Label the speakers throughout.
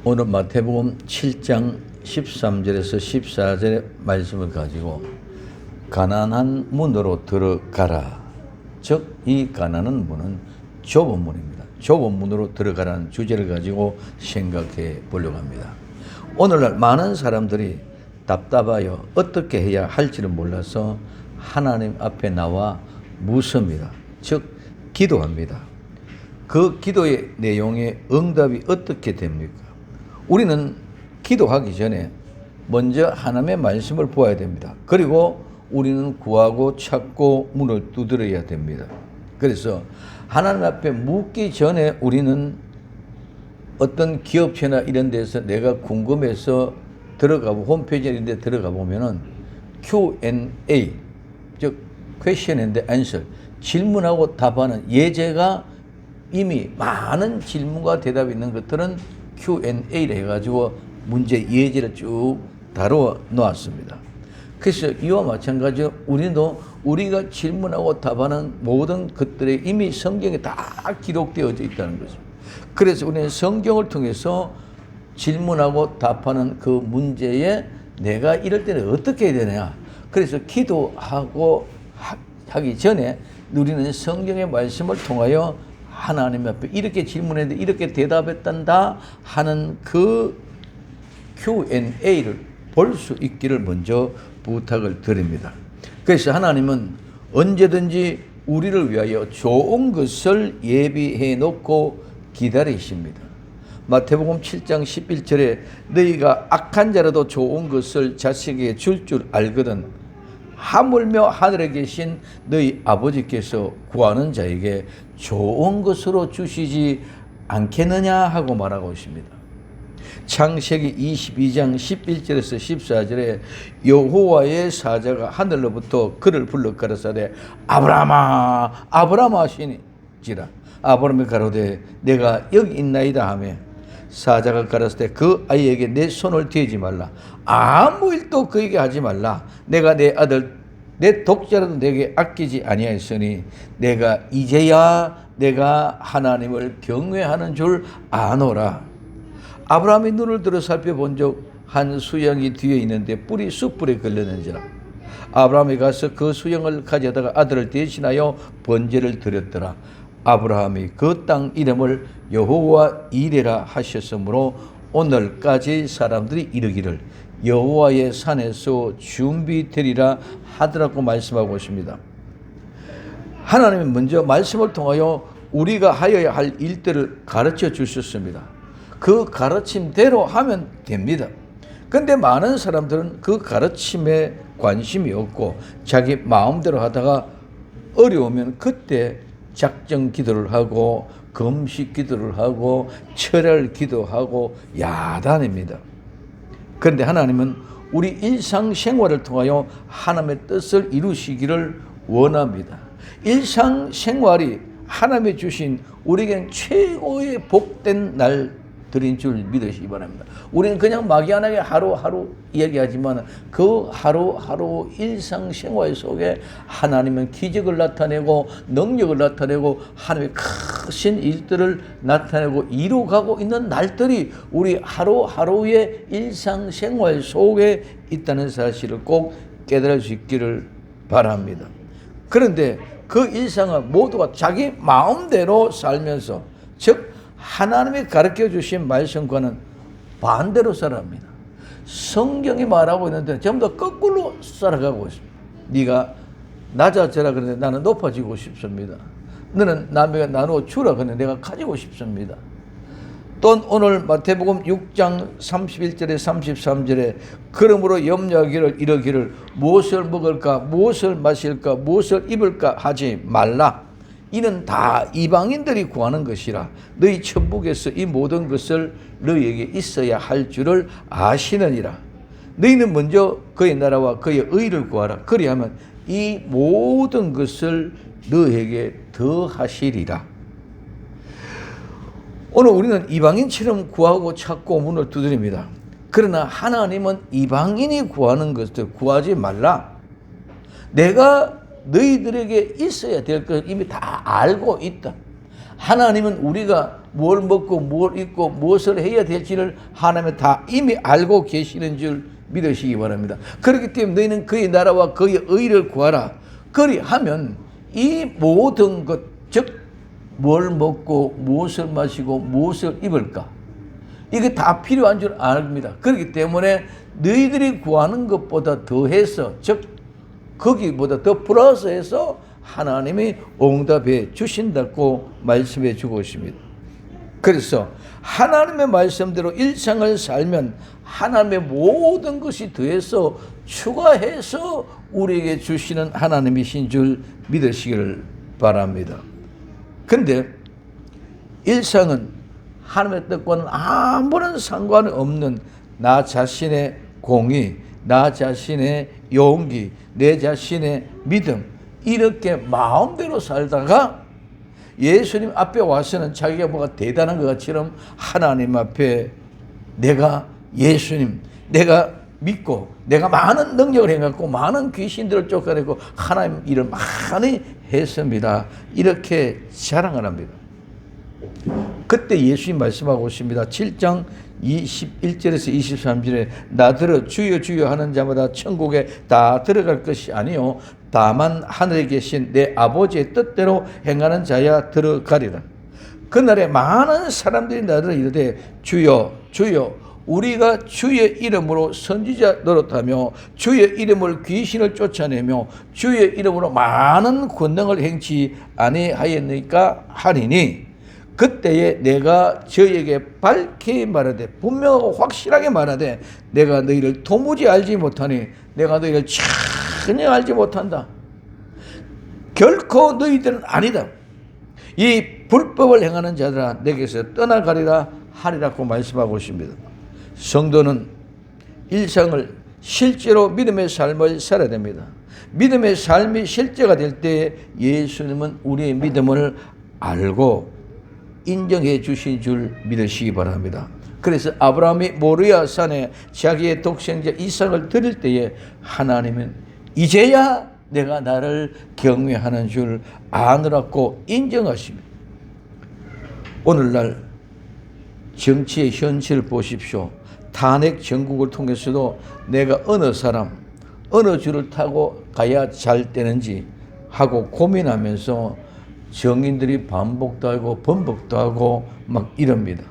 Speaker 1: 오늘 마태복음 7장 13절에서 14절의 말씀을 가지고 가난한 문으로 들어가라. 즉 이 가난한 문은 좁은 문입니다. 좁은 문으로 들어가라는 주제를 가지고 생각해 보려고 합니다. 오늘날 많은 사람들이 답답하여 어떻게 해야 할지를 몰라서 하나님 앞에 나와 묻습니다. 즉 기도합니다. 그 기도의 내용의 응답이 어떻게 됩니까? 우리는 기도하기 전에 먼저 하나님의 말씀을 보아야 됩니다. 그리고 우리는 구하고 찾고 문을 두드려야 됩니다. 그래서 하나님 앞에 묻기 전에 우리는 어떤 기업체나 이런 데서 내가 궁금해서 들어가고 홈페이지 이런 데 들어가 보면은 Q&A, 즉 Question and Answer, 질문하고 답하는 예제가 이미 많은 질문과 대답이 있는 것들은 Q&A를 해가지고 문제 예제를 쭉 다루어 놓았습니다. 그래서 이와 마찬가지로 우리도 우리가 질문하고 답하는 모든 것들이 이미 성경에 다 기록되어져 있다는 것입니다. 그래서 우리는 성경을 통해서 질문하고 답하는 그 문제에 내가 이럴 때는 어떻게 해야 되냐. 그래서 기도하고 하기 전에 우리는 성경의 말씀을 통하여 하나님 앞에 이렇게 질문했는데 이렇게 대답했단다 하는 그 Q&A를 볼 수 있기를 먼저 부탁을 드립니다. 그래서 하나님은 언제든지 우리를 위하여 좋은 것을 예비해 놓고 기다리십니다. 마태복음 7장 11절에 너희가 악한 자라도 좋은 것을 자식에게 줄 알거든 하물며 하늘에 계신 너희 아버지께서 구하는 자에게 좋은 것으로 주시지 않겠느냐 하고 말하고 있습니다. 창세기 22장 11절에서 14절에 여호와의 사자가 하늘로부터 그를 불러 가라사대 아브라함아 아브라함아 하시니지라. 아브라함이 가로되 내가 여기 있나이다 하며 사자가 가라사대 그 아이에게 내 손을 대지 말라. 아무 일도 그에게 하지 말라. 내가 내 아들 내 독자라도 내게 아끼지 아니하였으니 내가 이제야 내가 하나님을 경외하는 줄 아노라. 아브라함이 눈을 들어 살펴본 적 한 수양이 뒤에 있는데 뿔이 숯불에 걸렸는지라. 아브라함이 가서 그 수양을 가져다가 아들을 대신하여 번제를 드렸더라. 아브라함이 그 땅 이름을 여호와 이레라 하셨으므로 오늘까지 사람들이 이르기를 여호와의 산에서 준비되리라 하더라고 말씀하고 있습니다. 하나님은 먼저 말씀을 통하여 우리가 하여야 할 일들을 가르쳐 주셨습니다. 그 가르침대로 하면 됩니다. 그런데 많은 사람들은 그 가르침에 관심이 없고 자기 마음대로 하다가 어려우면 그때 작정 기도를 하고 금식 기도를 하고 철야 기도하고 야단입니다. 그런데 하나님은 우리 일상생활을 통하여 하나님의 뜻을 이루시기를 원합니다. 일상생활이 하나님이 주신 우리에겐 최고의 복된 날들인 줄 믿으시기 바랍니다. 우리는 그냥 막연하게 하루하루 이야기하지만 그 하루하루 일상생활 속에 하나님은 기적을 나타내고 능력을 나타내고 하나님의 크신 일들을 나타내고 이루어가고 있는 날들이 우리 하루하루의 일상생활 속에 있다는 사실을 꼭 깨달을 수 있기를 바랍니다. 그런데 그 일상은 모두가 자기 마음대로 살면서 즉 하나님이 가르쳐 주신 말씀과는 반대로 살아갑니다. 성경이 말하고 있는데 전부 다 거꾸로 살아가고 있습니다. 네가 낮아져라 그러는데 나는 높아지고 싶습니다. 너는 남에게 나누어 주라 그러는데 내가 가지고 싶습니다. 또 오늘 마태복음 6장 31절에 33절에 그러므로 염려하기를 이러기를 무엇을 먹을까 무엇을 마실까 무엇을 입을까 하지 말라. 이는 다 이방인들이 구하는 것이라. 너희 천국에서 이 모든 것을 너희에게 있어야 할 줄을 아시느니라. 너희는 먼저 그의 나라와 그의 의를 구하라. 그리하면 이 모든 것을 너희에게 더하시리라. 오늘 우리는 이방인처럼 구하고 찾고 문을 두드립니다. 그러나 하나님은 이방인이 구하는 것들 구하지 말라. 내가 너희들에게 있어야 될 것을 이미 다 알고 있다. 하나님은 우리가 뭘 먹고 뭘 입고 무엇을 해야 될지를 하나님은 다 이미 알고 계시는 줄 믿으시기 바랍니다. 그렇기 때문에 너희는 그의 나라와 그의 의를 구하라. 그리하면 이 모든 것, 즉 뭘 먹고 무엇을 마시고 무엇을 입을까, 이게 다 필요한 줄 압니다. 그렇기 때문에 너희들이 구하는 것보다 더해서, 즉 거기보다 더 플러스해서 하나님이 응답해 주신다고 말씀해 주고 있습니다. 그래서 하나님의 말씀대로 일상을 살면 하나님의 모든 것이 더해서 추가해서 우리에게 주시는 하나님이신 줄 믿으시기를 바랍니다. 근데 일상은 하나님의 뜻과는 아무런 상관이 없는 나 자신의 공의, 나 자신의 용기, 내 자신의 믿음, 이렇게 마음대로 살다가 예수님 앞에 와서는 자기가 뭐가 대단한 것처럼 하나님 앞에 내가 예수님, 내가 믿고 내가 많은 능력을 해갖고 많은 귀신들을 쫓아내고 하나님 일을 많이 했습니다. 이렇게 자랑을 합니다. 그때 예수님 말씀하고 있습니다. 7장 21절에서 23절에 나더러 주여 주여 하는 자마다 천국에 다 들어갈 것이 아니요 다만 하늘에 계신 내 아버지의 뜻대로 행하는 자야 들어가리라. 그날에 많은 사람들이 나더러 이르되 주여 주여 우리가 주의 이름으로 선지자 노릇하며 주의 이름을 귀신을 쫓아내며 주의 이름으로 많은 권능을 행치 아니하였느니까 하리니 그때에 내가 저에게 밝히 말하되 분명하고 확실하게 말하되 내가 너희를 도무지 알지 못하니 내가 너희를 전혀 알지 못한다. 결코 너희들은 아니다. 이 불법을 행하는 자들아 내게서 떠나가리라 하리라고 말씀하고 있습니다. 성도는 일상을 실제로 믿음의 삶을 살아야 됩니다. 믿음의 삶이 실제가 될 때 예수님은 우리의 믿음을 알고 인정해 주신 줄 믿으시기 바랍니다. 그래서 아브라함이 모리아 산에 자기의 독생자 이삭을 드릴 때에 하나님은 이제야 내가 나를 경외하는 줄 아느라고 인정하십니다. 오늘날 정치의 현실을 보십시오. 탄핵 정국을 통해서도 내가 어느 사람, 어느 줄을 타고 가야 잘 되는지 하고 고민하면서 정인들이 반복도 하고 번복도 하고 막 이럽니다.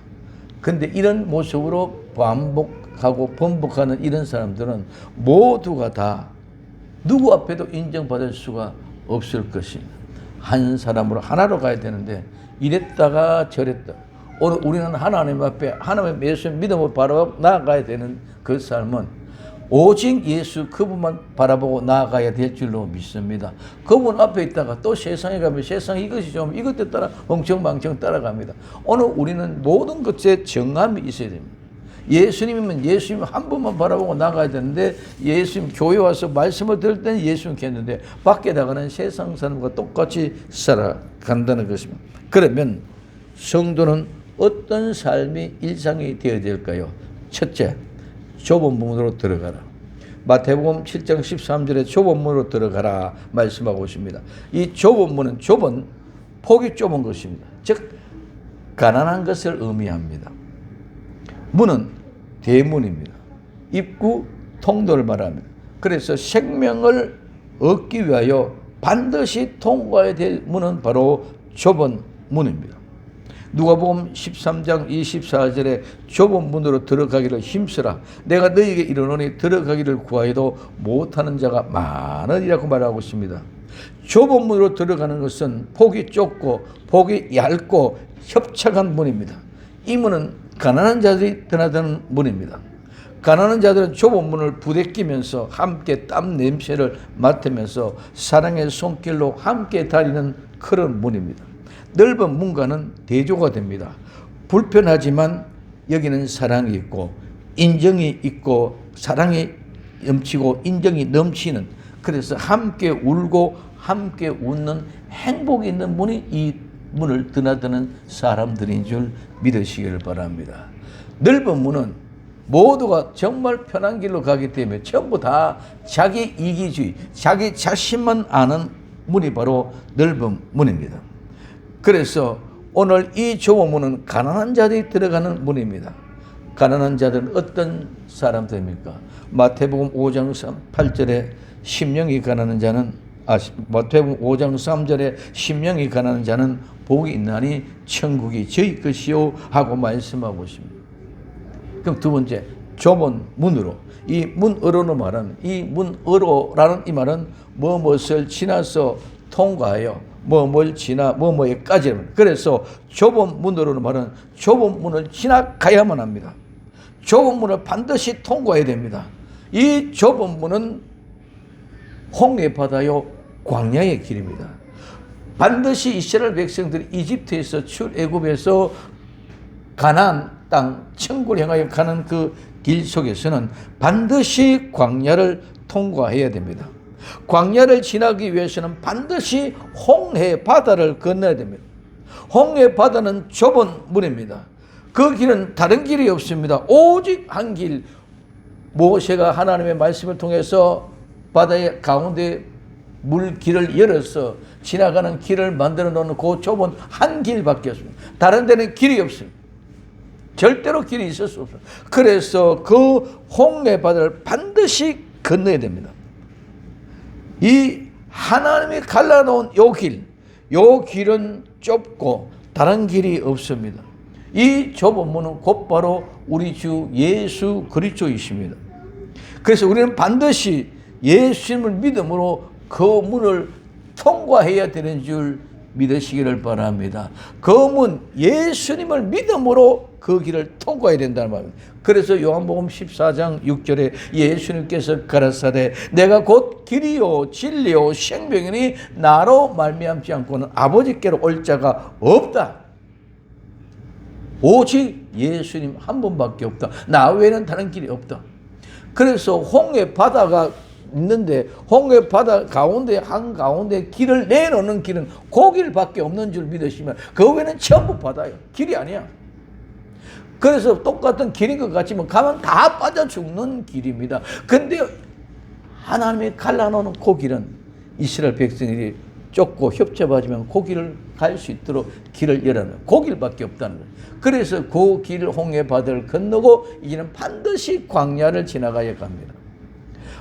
Speaker 1: 근데 이런 모습으로 반복하고 번복하는 이런 사람들은 모두가 다 누구 앞에도 인정받을 수가 없을 것입니다. 한 사람으로 하나로 가야 되는데 이랬다가 저랬다. 오늘 우리는 하나님 앞에 하나님의 예수 믿음을 바라보고 나아가야 되는 그 삶은 오직 예수 그분만 바라보고 나아가야 될 줄로 믿습니다. 그분 앞에 있다가 또 세상에 가면 세상 이것이 좀 이것에 따라 엉청망청 따라갑니다. 오늘 우리는 모든 것에 정함이 있어야 됩니다. 예수님이면 예수님 한 분만 바라보고 나가야 되는데 예수님 교회 와서 말씀을 들을 때는 예수님께 했는데 밖에 나가는 세상 사람과 똑같이 살아간다는 것입니다. 그러면 성도는 어떤 삶이 일상이 되어야 될까요? 첫째, 좁은 문으로 들어가라. 마태복음 7장 13절에 좁은 문으로 들어가라 말씀하고 있습니다. 이 좁은 문은 폭이 좁은 것입니다. 즉 가난한 것을 의미합니다. 문은 대문입니다. 입구 통로를 말합니다. 그래서 생명을 얻기 위하여 반드시 통과해야 될 문은 바로 좁은 문입니다. 누가복음 13장 24절에 좁은 문으로 들어가기를 힘쓰라. 내가 너희에게 이르노니 들어가기를 구하여도 못하는 자가 많으리라고 말하고 있습니다. 좁은 문으로 들어가는 것은 폭이 좁고 폭이 얇고 협착한 문입니다. 이 문은 가난한 자들이 드나드는 문입니다. 가난한 자들은 좁은 문을 부대끼면서 함께 땀 냄새를 맡으면서 사랑의 손길로 함께 다니는 그런 문입니다. 넓은 문과는 대조가 됩니다. 불편하지만 여기는 사랑이 있고 인정이 있고 사랑이 넘치고 인정이 넘치는, 그래서 함께 울고 함께 웃는 행복이 있는 문이 이 문을 드나드는 사람들인 줄 믿으시기를 바랍니다. 넓은 문은 모두가 정말 편한 길로 가기 때문에 전부 다 자기 이기주의, 자기 자신만 아는 문이 바로 넓은 문입니다. 그래서 오늘 이 좁은 문은 가난한 자들이 들어가는 문입니다. 가난한 자들은 어떤 사람들입니까? 마태복음 5장 8절에 심령이 가난한 자는 마태복음 5장 3절에 심령이 가난한 자는 복이 있나니 천국이 저희 것이요 하고 말씀하고 있습니다. 그럼 두 번째, 좁은 문으로. 이 문으로는 말은, 이 문으로라는 이 말은 무엇을 지나서 통과하여 뭘 지나 뭐뭐에까지. 그래서 좁은 문으로는 말은 좁은 문을 지나가야만 합니다. 좁은 문을 반드시 통과해야 됩니다. 이 좁은 문은 홍해 바다요 광야의 길입니다. 반드시 이스라엘 백성들이 이집트에서 출애굽에서 가나안 땅 천국을 향하여 가는 그 길 속에서는 반드시 광야를 통과해야 됩니다. 광야를 지나기 위해서는 반드시 홍해 바다를 건너야 됩니다. 홍해 바다는 좁은 문입니다. 그 길은 다른 길이 없습니다. 오직 한 길. 모세가 하나님의 말씀을 통해서 바다의 가운데 물길을 열어서 지나가는 길을 만들어 놓는 그 좁은 한 길밖에 없습니다. 다른 데는 길이 없습니다. 절대로 길이 있을 수 없어요. 그래서 그 홍해 바다를 반드시 건너야 됩니다. 이 하나님이 갈라놓은 요 길은 좁고 다른 길이 없습니다. 이 좁은 문은 곧바로 우리 주 예수 그리스도이십니다. 그래서 우리는 반드시 예수님을 믿음으로 그 문을 통과해야 되는 줄 믿으시기를 바랍니다. 그 문, 예수님을 믿음으로 그 길을 통과해야 된다는 말입니다. 그래서 요한복음 14장 6절에 예수님께서 가라사대 내가 곧 길이요 진리요 생명이니 나로 말미암지 않고는 아버지께로 올 자가 없다. 오직 예수님 한 분밖에 없다. 나 외에는 다른 길이 없다. 그래서 홍해 바다가 있는데 홍해 바다 가운데 한가운데 길을 내놓는 길은 그 길밖에 없는 줄 믿으시면 그 외에는 전부 바다예요. 길이 아니야. 그래서 똑같은 길인 것 같지만 가면 다 빠져 죽는 길입니다. 근데 하나님이 갈라놓는 그 길은 이스라엘 백성들이 좁고 협잡하지만 그 길을 갈 수 있도록 길을 열어놓은 그 길밖에 없다는 거예요. 그래서 그 길 홍해 바다를 건너고 이제는 반드시 광야를 지나가야 합니다.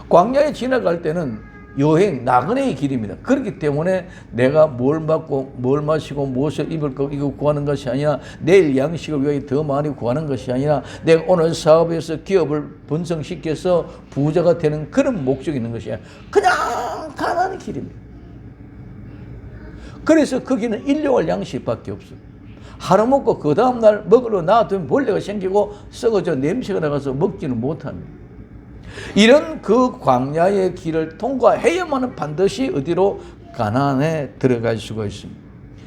Speaker 1: 광야에 지나갈 때는 여행, 나그네의 길입니다. 그렇기 때문에 내가 뭘 먹고, 뭘 마시고, 무엇을 입을 거, 이거 구하는 것이 아니라 내일 양식을 위해 더 많이 구하는 것이 아니라 내가 오늘 사업에서 기업을 번성시켜서 부자가 되는 그런 목적이 있는 것이 아니라 그냥 가는 길입니다. 그래서 거기는 일용할 양식밖에 없어요. 하루 먹고 그 다음날 먹으러 놔두면 벌레가 생기고 썩어져 냄새가 나가서 먹지는 못합니다. 이런 그 광야의 길을 통과해야만 반드시 어디로 가나안에 들어갈 수가 있습니다.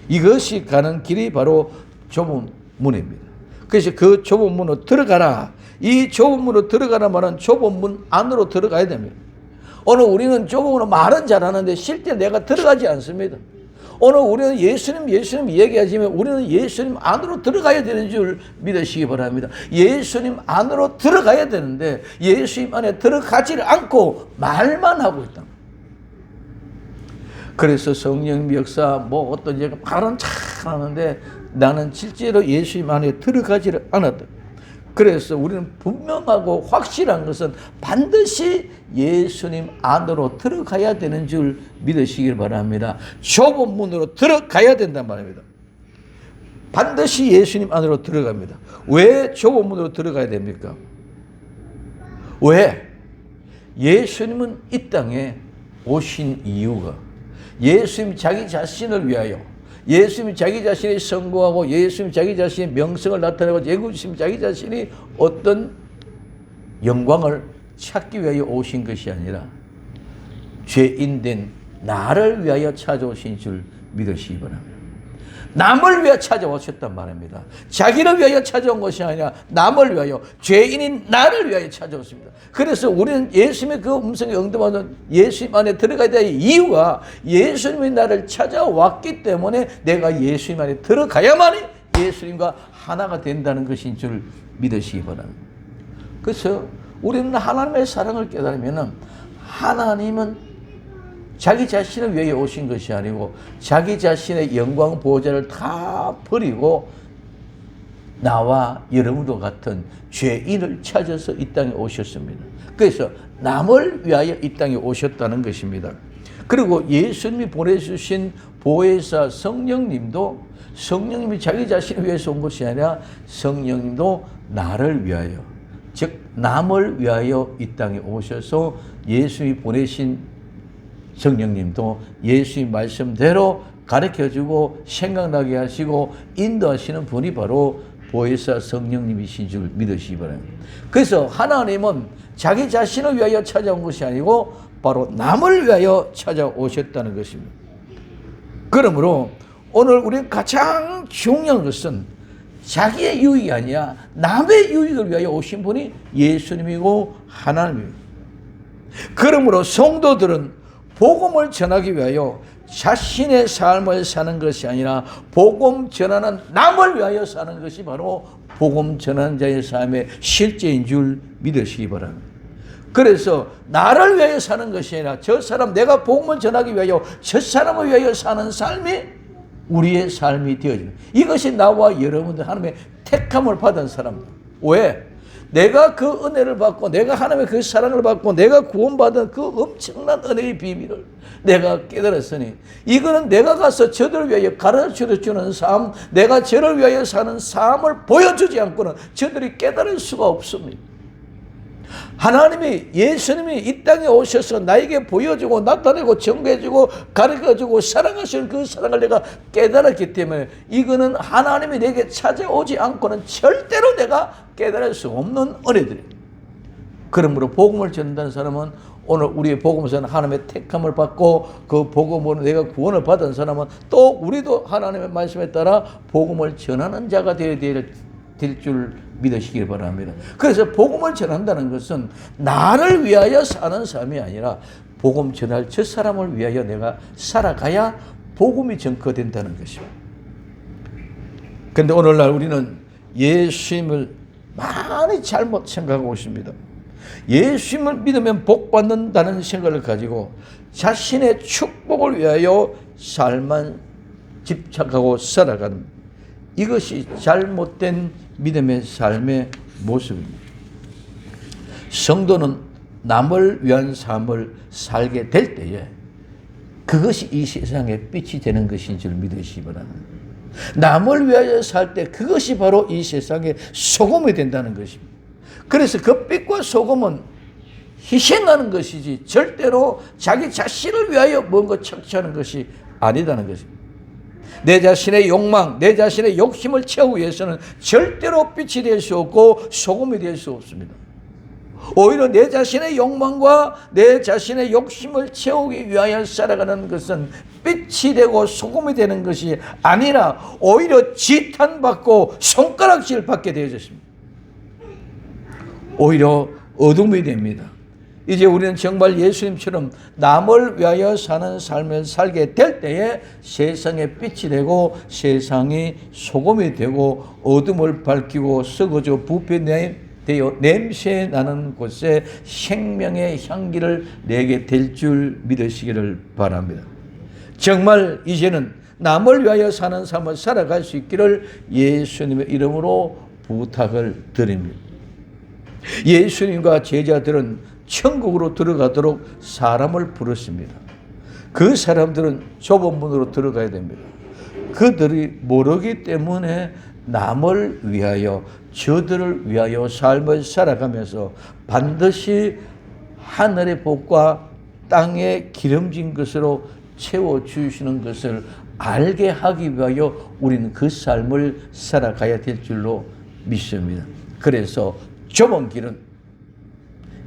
Speaker 1: 이것이 가는 길이 바로 좁은 문입니다. 그래서 그 좁은 문으로 들어가라. 이 좁은 문으로 들어가라 말은 좁은 문 안으로 들어가야 됩니다. 오늘 우리는 좁은 문으로 말은 잘하는데 실제 내가 들어가지 않습니다. 오늘 우리는 예수님 얘기하지만 우리는 예수님 안으로 들어가야 되는 줄 믿으시기 바랍니다. 예수님 안으로 들어가야 되는데 예수님 안에 들어가지를 않고 말만 하고 있다. 그래서 성령 역사 어떤 얘기 말은 잘 하는데 나는 실제로 예수님 안에 들어가지를 않았다. 그래서 우리는 분명하고 확실한 것은 반드시 예수님 안으로 들어가야 되는 줄 믿으시길 바랍니다. 좁은 문으로 들어가야 된단 말입니다. 반드시 예수님 안으로 들어갑니다. 왜 좁은 문으로 들어가야 됩니까? 왜? 예수님은 이 땅에 오신 이유가 예수님 자기 자신을 위하여 예수님 자기 자신이 선고하고 예수님 자기 자신의 명성을 나타내고 예수님 자기 자신이 어떤 영광을 찾기 위하여 오신 것이 아니라 죄인된 나를 위하여 찾아오신 줄 믿으시기 바랍니다. 남을 위하여 찾아오셨단 말입니다. 자기를 위하여 찾아온 것이 아니라 남을 위하여 죄인인 나를 위하여 찾아왔습니다. 그래서 우리는 예수님의 그 음성에 응답하는 예수님 안에 들어가야 될 이유가 예수님이 나를 찾아왔기 때문에 내가 예수님 안에 들어가야만이 예수님과 하나가 된다는 것인 줄 믿으시기 바랍니다. 그래서 우리는 하나님의 사랑을 깨달으면 하나님은 자기 자신을 위해 오신 것이 아니고 자기 자신의 영광 보호자를 다 버리고 나와 여러분과 같은 죄인을 찾아서 이 땅에 오셨습니다. 그래서 남을 위하여 이 땅에 오셨다는 것입니다. 그리고 예수님이 보내주신 보혜사 성령님도 성령님이 자기 자신을 위해서 온 것이 아니라 성령님도 나를 위하여, 즉 남을 위하여 이 땅에 오셔서 예수님이 보내신 성령님도 예수님 말씀대로 가르쳐주고 생각나게 하시고 인도하시는 분이 바로 보혜사 성령님이신 줄 믿으시기 바랍니다. 그래서 하나님은 자기 자신을 위하여 찾아온 것이 아니고 바로 남을 위하여 찾아오셨다는 것입니다. 그러므로 오늘 우리 가장 중요한 것은 자기의 유익이 아니라 남의 유익을 위하여 오신 분이 예수님이고 하나님입니다. 그러므로 성도들은 복음을 전하기 위하여 자신의 삶을 사는 것이 아니라 복음 전하는 남을 위하여 사는 것이 바로 복음 전하는 자의 삶의 실제인 줄 믿으시기 바랍니다. 그래서 나를 위하여 사는 것이 아니라 저 사람, 내가 복음을 전하기 위하여 저 사람을 위하여 사는 삶이 우리의 삶이 되어집니다. 이것이 나와 여러분들 하나님의 택함을 받은 사람들. 왜? 내가 그 은혜를 받고 내가 하나님의 그 사랑을 받고 내가 구원받은 그 엄청난 은혜의 비밀을 내가 깨달았으니 이거는 내가 가서 저들을 위하여 가르쳐주는 삶, 내가 저를 위하여 사는 삶을 보여주지 않고는 저들이 깨달을 수가 없습니다. 하나님이, 예수님이 이 땅에 오셔서 나에게 보여주고 나타내고 증거해주고 가르쳐주고 사랑하시는 그 사랑을 내가 깨달았기 때문에 이거는 하나님이 내게 찾아오지 않고는 절대로 내가 깨달을 수 없는 은혜들이에요. 그러므로 복음을 전한다는 사람은 오늘 우리의 복음에서는 하나님의 택함을 받고 그 복음으로 내가 구원을 받은 사람은 또 우리도 하나님의 말씀에 따라 복음을 전하는 자가 되어야 될 줄 믿으시길 바랍니다. 그래서 복음을 전한다는 것은 나를 위하여 사는 삶이 아니라 복음 전할 저 사람을 위하여 내가 살아가야 복음이 전거된다는 것입니다. 그런데 오늘날 우리는 예수님을 많이 잘못 생각하고 있습니다. 예수님을 믿으면 복 받는다는 생각을 가지고 자신의 축복을 위하여 삶만 집착하고 살아가는, 이것이 잘못된 믿음의 삶의 모습입니다. 성도는 남을 위한 삶을 살게 될 때에 그것이 이 세상의 빛이 되는 것인 줄 믿으시기 바랍니다. 남을 위하여 살 때 그것이 바로 이 세상의 소금이 된다는 것입니다. 그래서 그 빛과 소금은 희생하는 것이지 절대로 자기 자신을 위하여 뭔가 착취하는 것이 아니다는 것입니다. 내 자신의 욕망, 내 자신의 욕심을 채우기 위해서는 절대로 빛이 될 수 없고 소금이 될 수 없습니다. 오히려 내 자신의 욕망과 내 자신의 욕심을 채우기 위하여 살아가는 것은 빛이 되고 소금이 되는 것이 아니라 오히려 지탄받고 손가락질 받게 되어졌습니다. 오히려 어둠이 됩니다. 이제 우리는 정말 예수님처럼 남을 위하여 사는 삶을 살게 될 때에 세상의 빛이 되고 세상이 소금이 되고 어둠을 밝히고 썩어져 부패되어 냄새 나는 곳에 생명의 향기를 내게 될 줄 믿으시기를 바랍니다. 정말 이제는 남을 위하여 사는 삶을 살아갈 수 있기를 예수님의 이름으로 부탁을 드립니다. 예수님과 제자들은 천국으로 들어가도록 사람을 부르십니다. 그 사람들은 좁은 문으로 들어가야 됩니다. 그들이 모르기 때문에 남을 위하여, 저들을 위하여 삶을 살아가면서 반드시 하늘의 복과 땅의 기름진 것으로 채워주시는 것을 알게 하기 위하여 우리는 그 삶을 살아가야 될 줄로 믿습니다. 그래서 좁은 길은,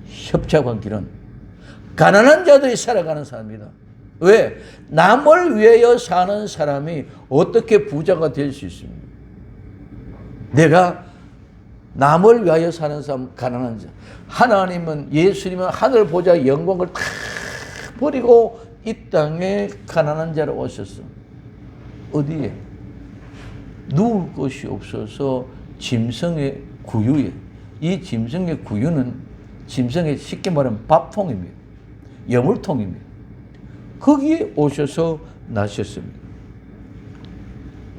Speaker 1: 협착한 길은 가난한 자들이 살아가는 삶이다. 왜? 남을 위하여 사는 사람이 어떻게 부자가 될 수 있습니까? 내가 남을 위하여 사는 사람, 가난한 자. 하나님은, 예수님은 하늘 보좌 영광을 다 버리고 이 땅에 가난한 자로 오셨어. 어디에? 누울 곳이 없어서 짐승의 구유에. 이 짐승의 구유는 짐승의 쉽게 말하면 밥통입니다. 여물통입니다. 거기에 오셔서 나셨습니다.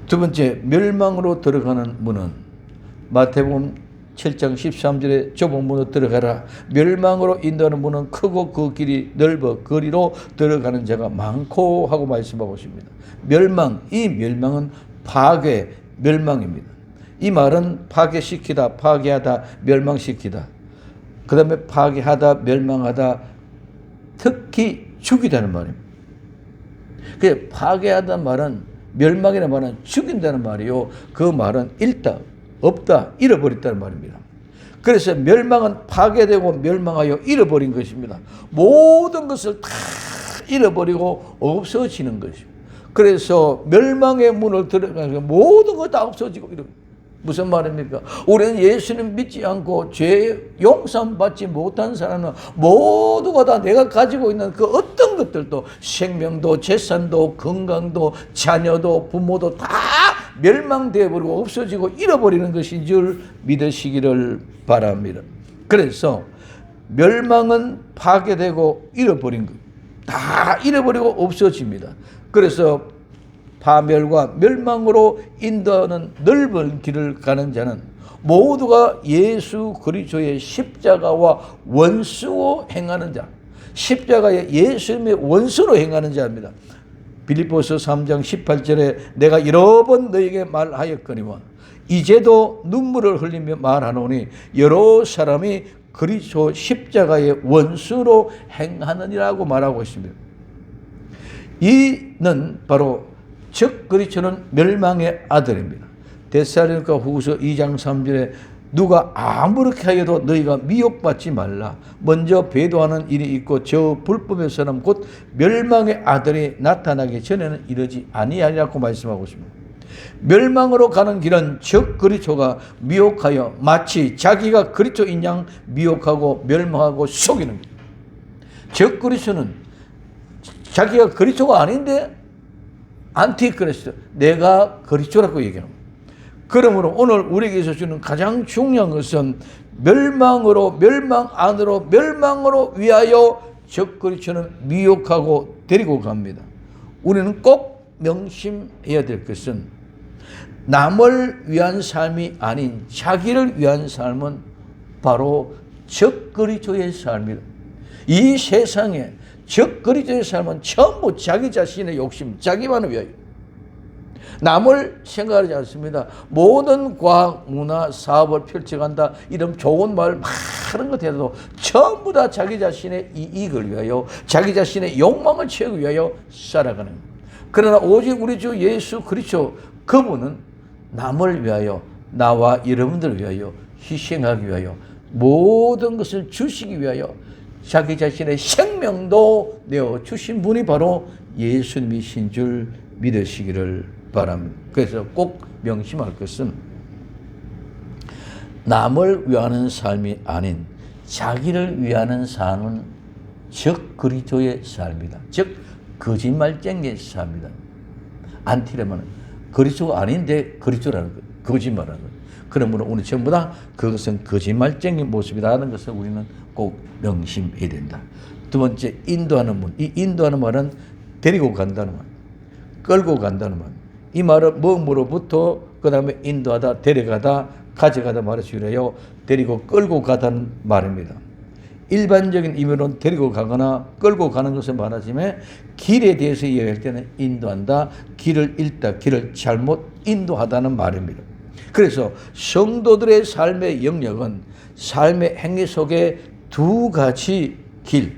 Speaker 1: 두 번째, 멸망으로 들어가는 문은 마태복음 7장 13절에 좁은 문으로 들어가라. 멸망으로 인도하는 문은 크고 그 길이 넓어 거리로 들어가는 자가 많고 하고 말씀하고 있습니다. 멸망, 이 멸망은 파괴, 멸망입니다. 이 말은 파괴시키다, 파괴하다, 멸망시키다. 그 다음에 파괴하다, 멸망하다, 특히 죽이다는 말입니다. 그 파괴하다는 말은, 멸망이라는 말은 죽인다는 말이요. 그 말은 잃다, 없다, 잃어버렸다는 말입니다. 그래서 멸망은 파괴되고 멸망하여 잃어버린 것입니다. 모든 것을 다 잃어버리고 없어지는 것입니다. 그래서 멸망의 문을 들어가면 모든 것 다 없어지고 무슨 말입니까? 우리는 예수님 믿지 않고 죄 용서 받지 못한 사람은 모두가 다 내가 가지고 있는 그 어떤 것들도 생명도 재산도 건강도 자녀도 부모도 다 멸망되어 버리고 없어지고 잃어버리는 것인 줄 믿으시기를 바랍니다. 그래서 멸망은 파괴되고 잃어버린 것, 다 잃어버리고 없어집니다. 그래서 파멸과 멸망으로 인도하는 넓은 길을 가는 자는 모두가 예수 그리스도의 십자가와 원수로 행하는 자, 십자가의 예수님의 원수로 행하는 자입니다. 빌립보서 3장 18절에 내가 여러 번 너에게 말하였거니와 이제도 눈물을 흘리며 말하노니 여러 사람이 그리스도 십자가의 원수로 행하느니라고 말하고 있습니다. 이는 바로 즉 그리스도는 멸망의 아들입니다. 데살로니가 후서 2장 3절에 누가 아무렇게 하여도 너희가 미혹받지 말라. 먼저 배도하는 일이 있고 저 불법의 사람 곧 멸망의 아들이 나타나기 전에는 이러지 아니하리라고 말씀하고 있습니다. 멸망으로 가는 길은 즉 그리스도가 미혹하여 마치 자기가 그리스도인 양 미혹하고 멸망하고 속이는 겁니다. 즉 그리스도는 자기가 그리스도가 아닌데 안티크리스도, 내가 그리스도라고 얘기합니다. 그러므로 오늘 우리에게서 주는 가장 중요한 것은 멸망으로, 멸망 안으로, 멸망으로 위하여 적 그리스도는 미혹하고 데리고 갑니다. 우리는 꼭 명심해야 될 것은 남을 위한 삶이 아닌 자기를 위한 삶은 바로 적 그리스도의 삶이다. 이 세상에 적 그리스도의 삶은 전부 자기 자신의 욕심, 자기만을 위하여 남을 생각하지 않습니다. 모든 과학, 문화, 사업을 펼쳐간다 이런 좋은 말 많은 것 해도 전부 다 자기 자신의 이익을 위하여 자기 자신의 욕망을 채우기 위하여 살아가는 겁니다. 그러나 오직 우리 주 예수 그리스도 그분은 남을 위하여 나와 여러분들을 위하여 희생하기 위하여 모든 것을 주시기 위하여 자기 자신의 생명도 내어 주신 분이 바로 예수님이신 줄 믿으시기를 바랍니다. 그래서 꼭 명심할 것은 남을 위하는 삶이 아닌 자기를 위하는 삶은 즉 그리스도의 삶이다. 즉 거짓말쟁이의 삶이다. 안티레마는 그리스도가 아닌데 그리스도라는 것, 거짓말하는 것. 그러므로 오늘 전부 다 그것은 거짓말쟁이 모습이라는 것을 우리는 꼭 명심해야 된다. 두 번째, 인도하는 문. 이 인도하는 말은 데리고 간다는 말, 끌고 간다는 말. 이 말은 몸으로부터 그 다음에 인도하다, 데려가다, 가져가다 말을 줄여요. 데리고 끌고 가다는 말입니다. 일반적인 의미로는 데리고 가거나 끌고 가는 것을 말하지만 길에 대해서 이야기할 때는 인도한다, 길을 잃다, 길을 잘못 인도하다는 말입니다. 그래서 성도들의 삶의 영역은 삶의 행위 속에 두 가지 길,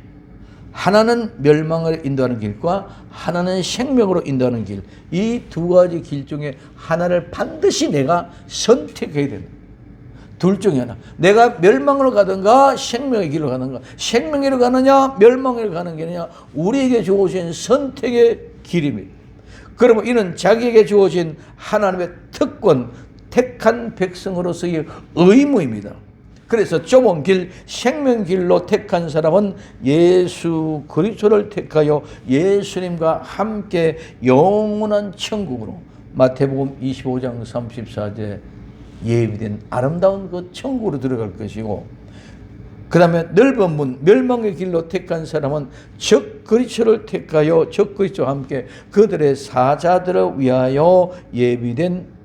Speaker 1: 하나는 멸망을 인도하는 길과 하나는 생명으로 인도하는 길, 이 두 가지 길 중에 하나를 반드시 내가 선택해야 된다. 둘 중에 하나. 내가 멸망으로 가든가 생명의 길로 가는가. 생명의 길로 가느냐 멸망으로 가는 길이냐, 우리에게 주어진 선택의 길입니다. 그러면 이는 자기에게 주어진 하나님의 특권, 택한 백성으로서의 의무입니다. 그래서 좁은 길, 생명길로 택한 사람은 예수 그리스도를 택하여 예수님과 함께 영원한 천국으로, 마태복음 25장 34절 예비된 아름다운 그 천국으로 들어갈 것이고, 그 다음에 넓은 문, 멸망의 길로 택한 사람은 적 적그리스도를 택하여 적그리스도와 함께 그들의 사자들을 위하여 예비된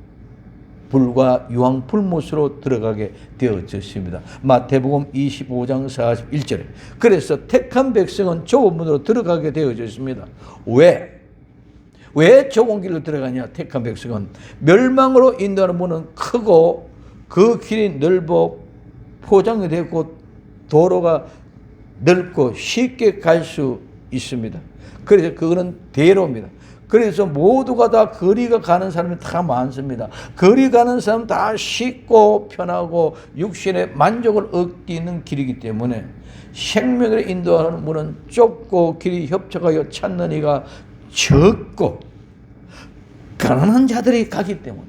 Speaker 1: 불과 유황 불못으로 들어가게 되어졌습니다. 마태복음 25장 41절에 그래서 택한 백성은 좁은 문으로 들어가게 되어졌습니다. 왜 좁은 길로 들어가냐? 택한 백성은 멸망으로 인도하는 문은 크고 그 길이 넓어 포장이 되고 도로가 넓고 쉽게 갈 수 있습니다. 그래서 그거는 대로입니다. 그래서 모두가 다 거리가 가는 사람이 다 많습니다. 거리 가는 사람 다 쉽고 편하고 육신의 만족을 얻기는 길이기 때문에 생명을 인도하는 문은 좁고 길이 협착하여 찾는 이가 적고 가난한 자들이 가기 때문에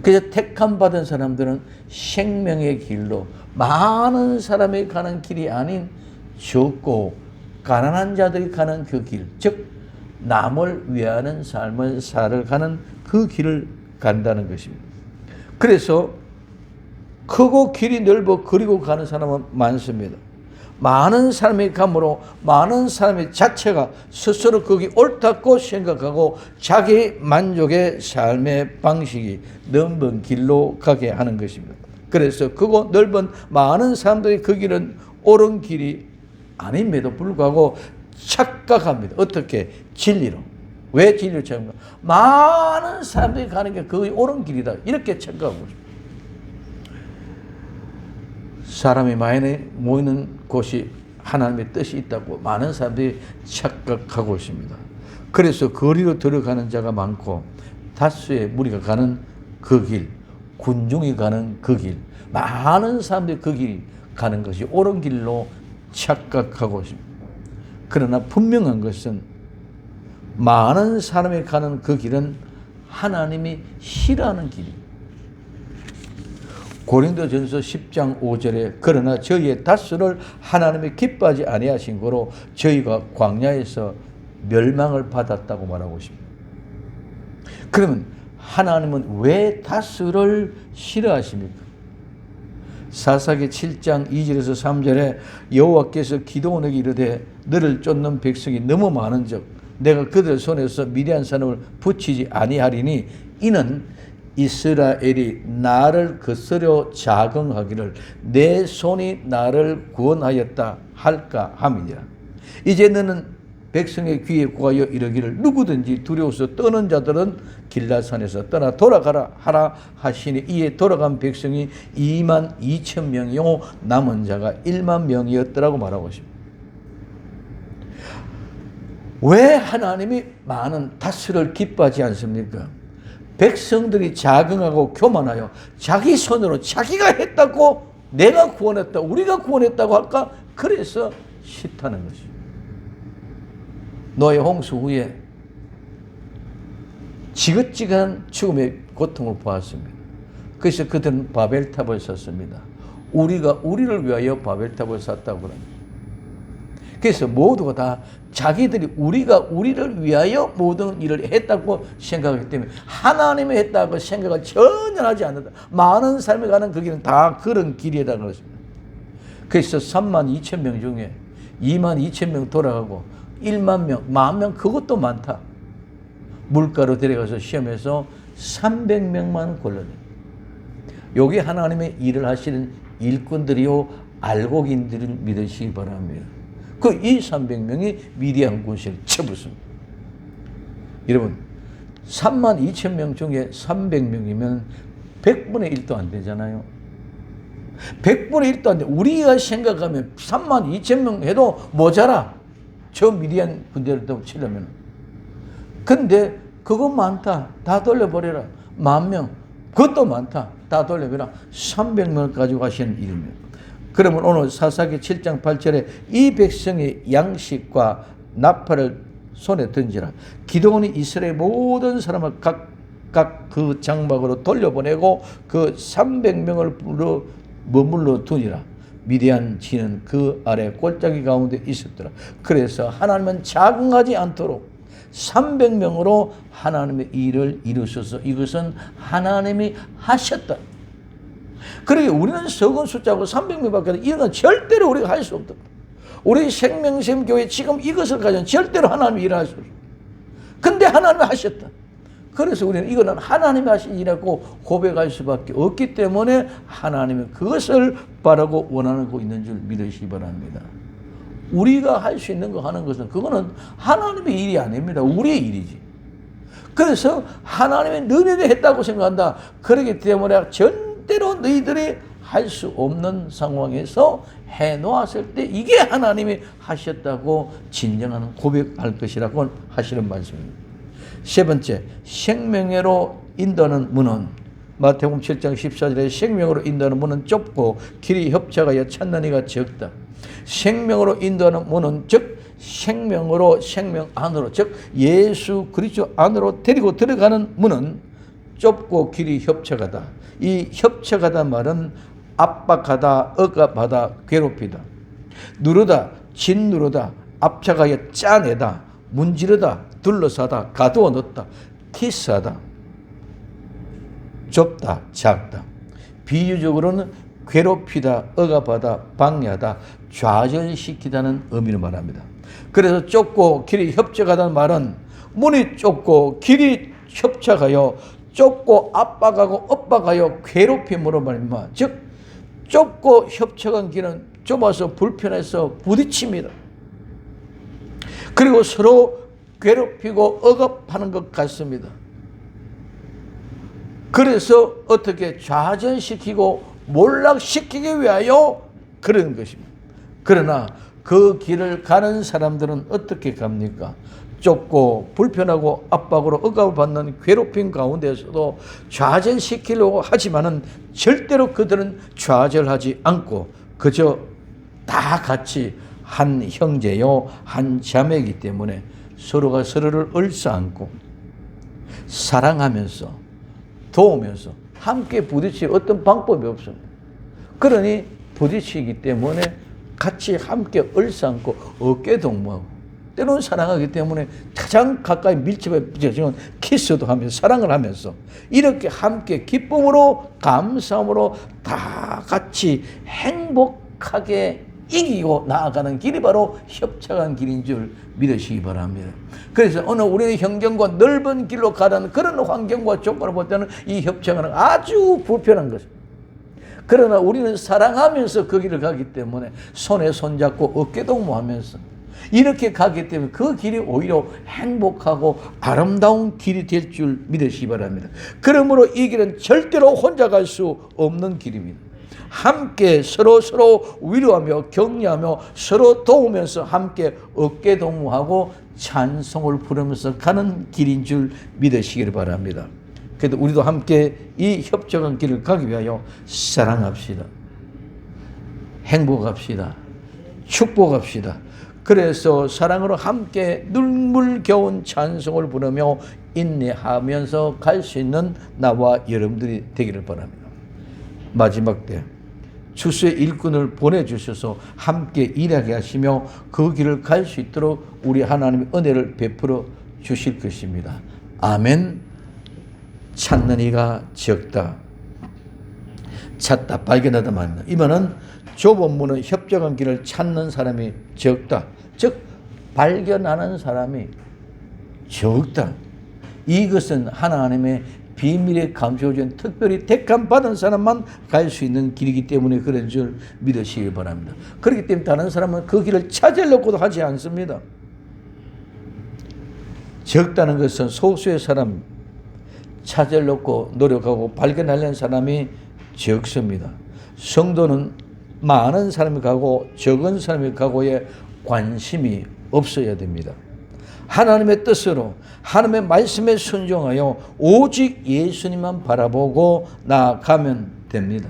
Speaker 1: 그래서 택함 받은 사람들은 생명의 길로 많은 사람이 가는 길이 아닌 적고 가난한 자들이 가는 그 길, 즉 남을 위하는 삶을 살아가는 그 길을 간다는 것입니다. 그래서 크고 길이 넓어 그리고 가는 사람은 많습니다. 많은 사람이 가므로 많은 사람의 자체가 스스로 거기 옳다고 생각하고 자기 만족의 삶의 방식이 넓은 길로 가게 하는 것입니다. 그래서 크고 넓은 많은 사람들이 그 길은 옳은 길이 아님에도 불구하고 착각합니다. 어떻게? 진리로. 왜 진리로 착각합니까? 많은 사람들이 가는 게 그게 옳은 길이다. 이렇게 착각하고 있습니다. 사람이 많이 모이는 곳이 하나님의 뜻이 있다고 많은 사람들이 착각하고 있습니다. 그래서 거리로 들어가는 자가 많고 다수의 무리가 가는 그 길, 군중이 가는 그 길, 많은 사람들이 그 길 가는 것이 옳은 길로 착각하고 있습니다. 그러나 분명한 것은 많은 사람이 가는 그 길은 하나님이 싫어하는 길입니다. 고린도전서 10장 5절에 그러나 저희의 다수를 하나님이 기뻐하지 아니하신 거로 저희가 광야에서 멸망을 받았다고 말하고 있습니다. 그러면 하나님은 왜 다수를 싫어하십니까? 사사기 7장 2절에서 3절에 여호와께서 기드온에게 이르되 너를 쫓는 백성이 너무 많은즉 내가 그들 손에서 미디안 사람을 붙이지 아니하리니 이는 이스라엘이 나를 거스려 자긍하기를 내 손이 나를 구원하였다 할까 함이니라. 이제 너는 백성의 귀에 구하여 이르기를 누구든지 두려워서 떠는 자들은 길라산에서 떠나 돌아가라 하라 하시니 이에 돌아간 백성이 2만 2천 명이요 남은 자가 1만 명이었더라고 말하고 있습니다. 왜 하나님이 많은 다수를 기뻐하지 않습니까? 백성들이 자긍하고 교만하여 자기 손으로 자기가 했다고 내가 구원했다 우리가 구원했다고 할까? 그래서 싫다는 것이죠. 노아 홍수 후에 지긋지긋한 죽음의 고통을 보았습니다. 그래서 그들은 바벨탑을 샀습니다. 우리가 우리를 위하여 바벨탑을 샀다고 합니다. 그래서 모두가 다 자기들이 우리가 우리를 위하여 모든 일을 했다고 생각하기 때문에 하나님이 했다고 생각을 전혀 하지 않는다. 많은 삶에 가는 그 길은 다 그런 길이라는 것입니다. 그래서 3만 2천 명 중에 2만 2천 명 돌아가고 1만 명, 10,000명 그것도 많다. 물가로 데려가서 시험해서 300명만 골라냅니다. 여기 하나님의 일을 하시는 일꾼들이요 알곡인들을 믿으시기 바랍니다. 그 이 300명이 미디안 군세를 쳐붙습니다. 여러분 3만 2천 명 중에 300명이면 100분의 1도 안 되잖아요. 100분의 1도 안 돼. 우리가 생각하면 3만 2천 명 해도 모자라. 저 미디안 군대를 또 치려면. 근데 그거 많다. 다 돌려버려라. 10,000명. 그것도 많다. 다 돌려버려라. 300명을 가지고 하시는 일입니다. 그러면 오늘 사사기 7장 8절에 이 백성의 양식과 나팔을 손에 던지라. 기드온이 이스라엘 모든 사람을 각각 그 장막으로 돌려보내고 그 300명을 불러 머물러 두니라. 미디안 지는 그 아래 골짜기 가운데 있었더라. 그래서 하나님은 자긍하지 않도록 300명으로 하나님의 일을 이루셔서 이것은 하나님이 하셨다. 그러게 우리는 적은 숫자고 300명밖에 이런 건 절대로 우리가 할 수 없다. 우리 생명샘 교회 지금 이것을 가지고 절대로 하나님이 일할 수 없어요. 근데 하나님이 하셨다. 그래서 우리는 이거는 하나님이 하신 일이라고 고백할 수밖에 없기 때문에 하나님은 그것을 바라고 원하고 있는 줄 믿으시기 바랍니다. 우리가 할 수 있는 거 하는 것은 그거는 하나님의 일이 아닙니다. 우리의 일이지. 그래서 하나님이 너희들이 했다고 생각한다. 그렇기 때문에 절대로 너희들이 할 수 없는 상황에서 해놓았을 때 이게 하나님이 하셨다고 진정하는 고백할 것이라고 하시는 말씀입니다. 세 번째, 생명회로 인도하는 문은 마태복음 7장 14절에 생명으로 인도하는 문은 좁고 길이 협착하여 찾는 이가 적다. 생명으로 인도하는 문은 즉 생명으로 생명 안으로 즉 예수 그리스도 안으로 데리고 들어가는 문은 좁고 길이 협착하다. 이 협착하다 말은 압박하다, 억압하다, 괴롭히다, 누르다, 짓누르다, 압착하여 짜내다, 문지르다, 둘러싸다, 가두어 넣다, 키스하다, 좁다, 작다. 비유적으로는 괴롭히다, 억압하다, 방해하다, 좌절시키다는 의미를 말합니다. 그래서 좁고 길이 협착하다는 말은 문이 좁고 길이 협착하여 좁고 압박하고 엇박하여 괴롭힘으로 말입니다. 즉 좁고 협착한 길은 좁아서 불편해서 부딪힙니다. 그리고 서로 괴롭히고 억압하는 것 같습니다. 그래서 어떻게 좌절시키고 몰락시키기 위하여 그런 것입니다. 그러나 그 길을 가는 사람들은 어떻게 갑니까? 좁고 불편하고 압박으로 억압을 받는 괴롭힘 가운데서도 좌절시키려고 하지만은 절대로 그들은 좌절하지 않고 그저 다 같이 한 형제요 한 자매이기 때문에 서로가 서로를 얼싸안고 사랑하면서 도우면서 함께 부딪힐 어떤 방법이 없습니다. 그러니 부딪히기 때문에 같이 함께 얼싸안고 어깨 동무하고 때로는 사랑하기 때문에 가장 가까이 밀집해 붙여지는 키스도 하면서 사랑을 하면서 이렇게 함께 기쁨으로 감사함으로 다 같이 행복하게 이기고 나아가는 길이 바로 협착한 길인 줄 믿으시기 바랍니다. 그래서 오늘 우리의 형경과 넓은 길로 가라는 그런 환경과 조건을 볼 때는 이 협착은 아주 불편한 것입니다. 그러나 우리는 사랑하면서 그 길을 가기 때문에 손에 손잡고 어깨 동무하면서 이렇게 가기 때문에 그 길이 오히려 행복하고 아름다운 길이 될 줄 믿으시기 바랍니다. 그러므로 이 길은 절대로 혼자 갈 수 없는 길입니다. 함께 서로 위로하며 격려하며 서로 도우면서 함께 어깨 동무하고 찬송을 부르면서 가는 길인 줄 믿으시기를 바랍니다. 그래도 우리도 함께 이 협착한 길을 가기 위하여 사랑합시다. 행복합시다. 축복합시다. 그래서 사랑으로 함께 눈물겨운 찬송을 부르며 인내하면서 갈 수 있는 나와 여러분들이 되기를 바랍니다. 마지막 때 주수의 일꾼을 보내주셔서 함께 일하게 하시며 그 길을 갈 수 있도록 우리 하나님의 은혜를 베풀어 주실 것입니다. 아멘. 찾는 이가 적다. 찾다, 발견하다 말입니다. 이 말은 좁은 문은 협착한 길을 찾는 사람이 적다. 즉 발견하는 사람이 적다. 이것은 하나님의 비밀에 감춰진 특별히 택함 받은 사람만 갈 수 있는 길이기 때문에 그런 줄 믿으시기 바랍니다. 그렇기 때문에 다른 사람은 그 길을 찾으려고도 하지 않습니다. 적다는 것은 소수의 사람 찾으려고 노력하고 발견하려는 사람이 적습니다. 성도는 많은 사람이 가고 적은 사람이 가고에 관심이 없어야 됩니다. 하나님의 뜻으로 하나님의 말씀에 순종하여 오직 예수님만 바라보고 나아가면 됩니다.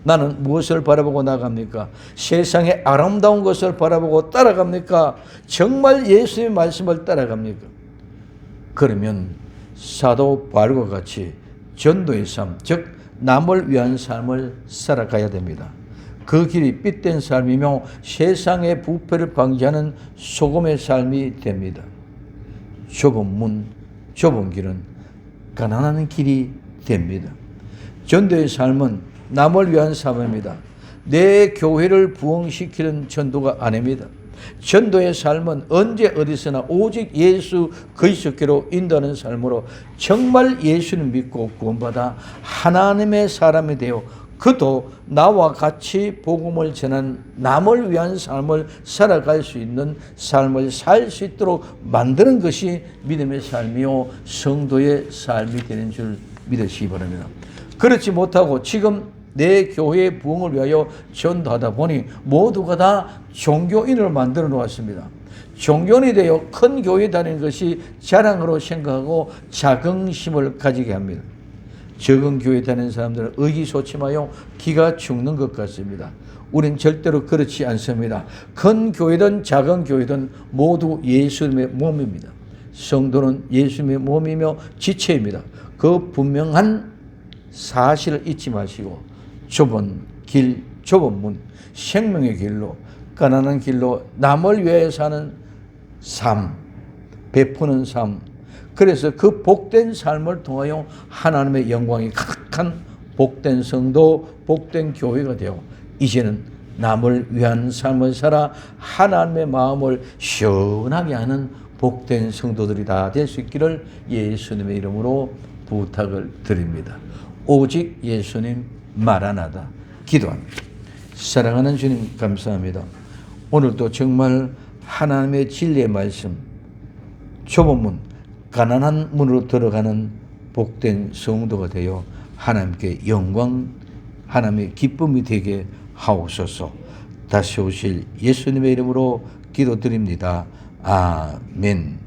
Speaker 1: 나는 무엇을 바라보고 나아갑니까? 세상의 아름다운 것을 바라보고 따라갑니까? 정말 예수님의 말씀을 따라갑니까? 그러면 사도 바울과 같이 전도의 삶, 즉 남을 위한 삶을 살아가야 됩니다. 그 길이 삐된 삶이며 세상의 부패를 방지하는 소금의 삶이 됩니다. 좁은 문, 좁은 길은 가난한 길이 됩니다. 전도의 삶은 남을 위한 삶입니다. 내 교회를 부흥시키는 전도가 아닙니다. 전도의 삶은 언제 어디서나 오직 예수 그리스도께로 인도하는 삶으로 정말 예수를 믿고 구원받아 하나님의 사람이 되어 그도 나와 같이 복음을 전한 남을 위한 삶을 살아갈 수 있는 삶을 살 수 있도록 만드는 것이 믿음의 삶이요 성도의 삶이 되는 줄 믿으시기 바랍니다. 그렇지 못하고 지금 내 교회의 부흥을 위하여 전도하다 보니 모두가 다 종교인을 만들어 놓았습니다. 종교인이 되어 큰 교회 다니는 것이 자랑으로 생각하고 자긍심을 가지게 합니다. 적은 교회 다니는 사람들은 의기소침하여 기가 죽는 것 같습니다. 우린 절대로 그렇지 않습니다. 큰 교회든 작은 교회든 모두 예수님의 몸입니다. 성도는 예수님의 몸이며 지체입니다. 그 분명한 사실을 잊지 마시고 좁은 길, 좁은 문, 생명의 길로, 가난한 길로 남을 위하여 사는 삶, 베푸는 삶, 그래서 그 복된 삶을 통하여 하나님의 영광이 가득한 복된 성도, 복된 교회가 되어 이제는 남을 위한 삶을 살아 하나님의 마음을 시원하게 하는 복된 성도들이 다 될 수 있기를 예수님의 이름으로 부탁을 드립니다. 오직 예수님 마라나다 기도합니다. 사랑하는 주님 감사합니다. 오늘도 정말 하나님의 진리의 말씀, 좁은 문, 가난한 문으로 들어가는 복된 성도가 되어 하나님께 영광, 하나님의 기쁨이 되게 하옵소서. 다시 오실 예수님의 이름으로 기도드립니다. 아멘.